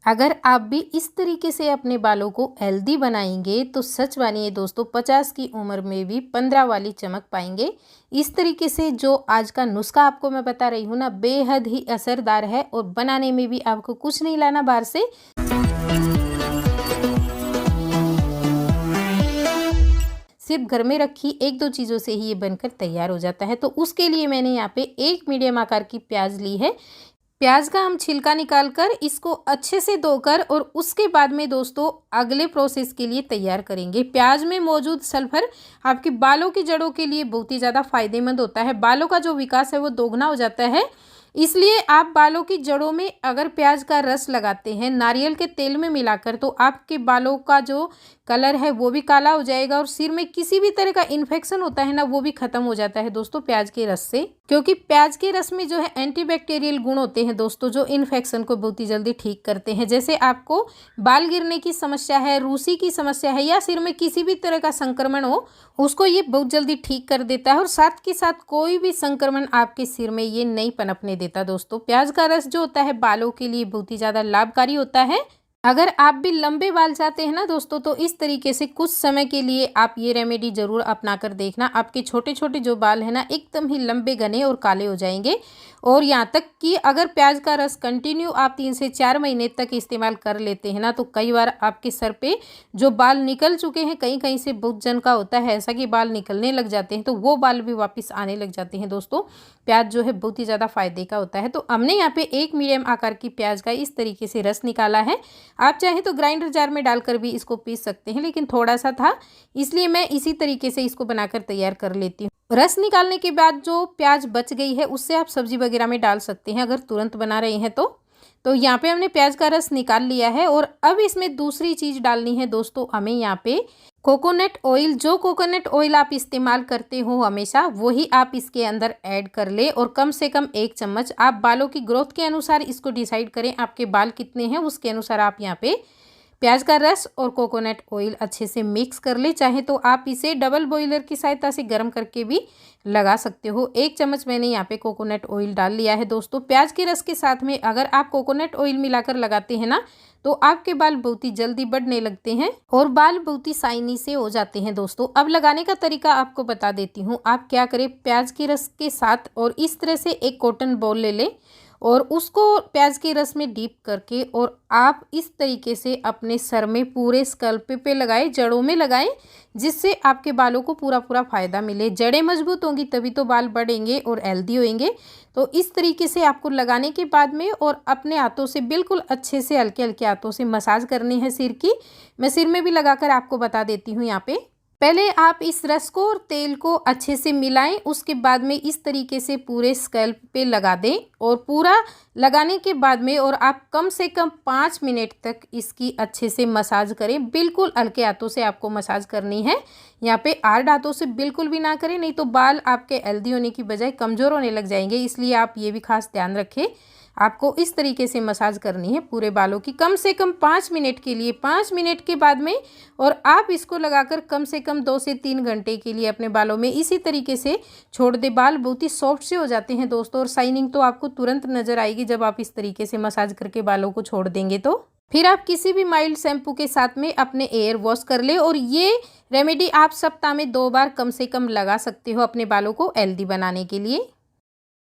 अगर आप भी इस तरीके से अपने बालों को हेल्दी बनाएंगे तो सच मानिए दोस्तों 50 की उम्र में भी 15 वाली चमक पाएंगे। इस तरीके से जो आज का नुस्खा आपको मैं बता रही हूँ ना, बेहद ही असरदार है और बनाने में भी आपको कुछ नहीं लाना बाहर से। सिर्फ घर में रखी एक दो चीज़ों से ही ये बनकर तैयार हो जाता है। तो उसके लिए मैंने यहाँ पे एक मीडियम आकार की प्याज ली है। प्याज का हम छिलका निकाल कर इसको अच्छे से धोकर और उसके बाद में दोस्तों अगले प्रोसेस के लिए तैयार करेंगे। प्याज में मौजूद सल्फर आपके बालों की जड़ों के लिए बहुत ही ज़्यादा फायदेमंद होता है। बालों का जो विकास है वो दोगुना हो जाता है। इसलिए आप बालों की जड़ों में अगर प्याज का रस लगाते हैं नारियल के तेल में मिलाकर, तो आपके बालों का जो कलर है वो भी काला हो जाएगा और सिर में किसी भी तरह का इन्फेक्शन होता है ना, वो भी खत्म हो जाता है दोस्तों प्याज के रस से। क्योंकि प्याज के रस में जो है एंटीबैक्टीरियल गुण होते हैं दोस्तों, जो इन्फेक्शन को बहुत ही जल्दी ठीक करते हैं। जैसे आपको बाल गिरने की समस्या है, रूसी की समस्या है या सिर में किसी भी तरह का संक्रमण हो, उसको ये बहुत जल्दी ठीक कर देता है और साथ के साथ कोई भी संक्रमण आपके सिर में ये नहीं पनपने देता दोस्तों। प्याज का रस जो होता है बालों के लिए बहुत ही ज़्यादा लाभकारी होता है। अगर आप भी लंबे बाल चाहते हैं ना दोस्तों, तो इस तरीके से कुछ समय के लिए आप ये रेमेडी ज़रूर अपना कर देखना। आपके छोटे छोटे जो बाल हैं ना एकदम ही लंबे घने और काले हो जाएंगे। और यहाँ तक कि अगर प्याज का रस कंटिन्यू आप 3 से 4 महीने तक इस्तेमाल कर लेते हैं ना, तो कई बार आपके सर पे जो बाल निकल चुके हैं, कहीं कहीं से बहुत जन का होता है ऐसा कि बाल निकलने लग जाते हैं, तो वो बाल भी वापस आने लग जाते हैं दोस्तों। प्याज जो है बहुत ही ज़्यादा फायदे का होता है। तो हमने यहाँ पे एक मीडियम आकार की प्याज का इस तरीके से रस निकाला है। आप चाहे तो ग्राइंडर जार में डालकर भी इसको पीस सकते हैं, लेकिन थोड़ा सा था इसलिए मैं इसी तरीके से इसको बनाकर तैयार कर लेती हूँ। रस निकालने के बाद जो प्याज बच गई है उससे आप सब्जी वगैरह में डाल सकते हैं अगर तुरंत बना रहे हैं तो यहाँ पे हमने प्याज का रस निकाल लिया है। और अब इसमें दूसरी चीज़ डालनी है दोस्तों, हमें यहाँ पे कोकोनट ऑयल। जो कोकोनट ऑयल आप इस्तेमाल करते हो हमेशा वही आप इसके अंदर ऐड कर ले और कम से कम 1 चम्मच। आप बालों की ग्रोथ के अनुसार इसको डिसाइड करें, आपके बाल कितने हैं उसके अनुसार आप यहाँ पे प्याज का रस और कोकोनट ऑयल अच्छे से मिक्स कर ले। चाहे तो आप इसे डबल बॉयलर की सहायता से गर्म करके भी लगा सकते हो। 1 चम्मच मैंने यहाँ पे कोकोनट ऑयल डाल लिया है दोस्तों। प्याज के रस के साथ में अगर आप कोकोनट ऑयल मिलाकर लगाते हैं ना, तो आपके बाल बहुत ही जल्दी बढ़ने लगते हैं और बाल बहुत ही शाइनी से हो जाते हैं दोस्तों। अब लगाने का तरीका आपको बता देती हूँ। आप क्या करें, प्याज के रस के साथ और इस तरह से एक कॉटन बॉल ले लें और उसको प्याज के रस में डीप करके और आप इस तरीके से अपने सर में पूरे स्कल्प पे लगाएं, जड़ों में लगाएं, जिससे आपके बालों को पूरा पूरा फायदा मिले। जड़ें मजबूत होंगी तभी तो बाल बढ़ेंगे और हेल्दी होंगे। तो इस तरीके से आपको लगाने के बाद में और अपने हाथों से बिल्कुल अच्छे से हल्के हल्के हाथों से मसाज करनी है सिर की। मैं सिर में भी लगाकर आपको बता देती हूँ। यहाँ पे पहले आप इस रस को और तेल को अच्छे से मिलाएं, उसके बाद में इस तरीके से पूरे स्कैल्प पे लगा दें और पूरा लगाने के बाद में और आप कम से कम 5 मिनट तक इसकी अच्छे से मसाज करें। बिल्कुल हल्के हाथों से आपको मसाज करनी है। यहाँ पे हार्ड हाथों से बिल्कुल भी ना करें, नहीं तो बाल आपके हेल्दी होने की बजाय कमज़ोर होने लग जाएंगे। इसलिए आप ये भी खास ध्यान रखें, आपको इस तरीके से मसाज करनी है पूरे बालों की कम से कम 5 मिनट के लिए। 5 मिनट के बाद में और आप इसको लगाकर कम से कम 2 से 3 घंटे के लिए अपने बालों में इसी तरीके से छोड़ दे। बाल बहुत ही सॉफ्ट से हो जाते हैं दोस्तों और शाइनिंग तो आपको तुरंत नजर आएगी जब आप इस तरीके से मसाज करके बालों को छोड़ देंगे। तो फिर आप किसी भी माइल्ड शैम्पू के साथ में अपने एयर वॉश कर ले और ये रेमेडी आप सप्ताह में 2 बार कम से कम लगा सकते हो अपने बालों को हेल्दी बनाने के लिए।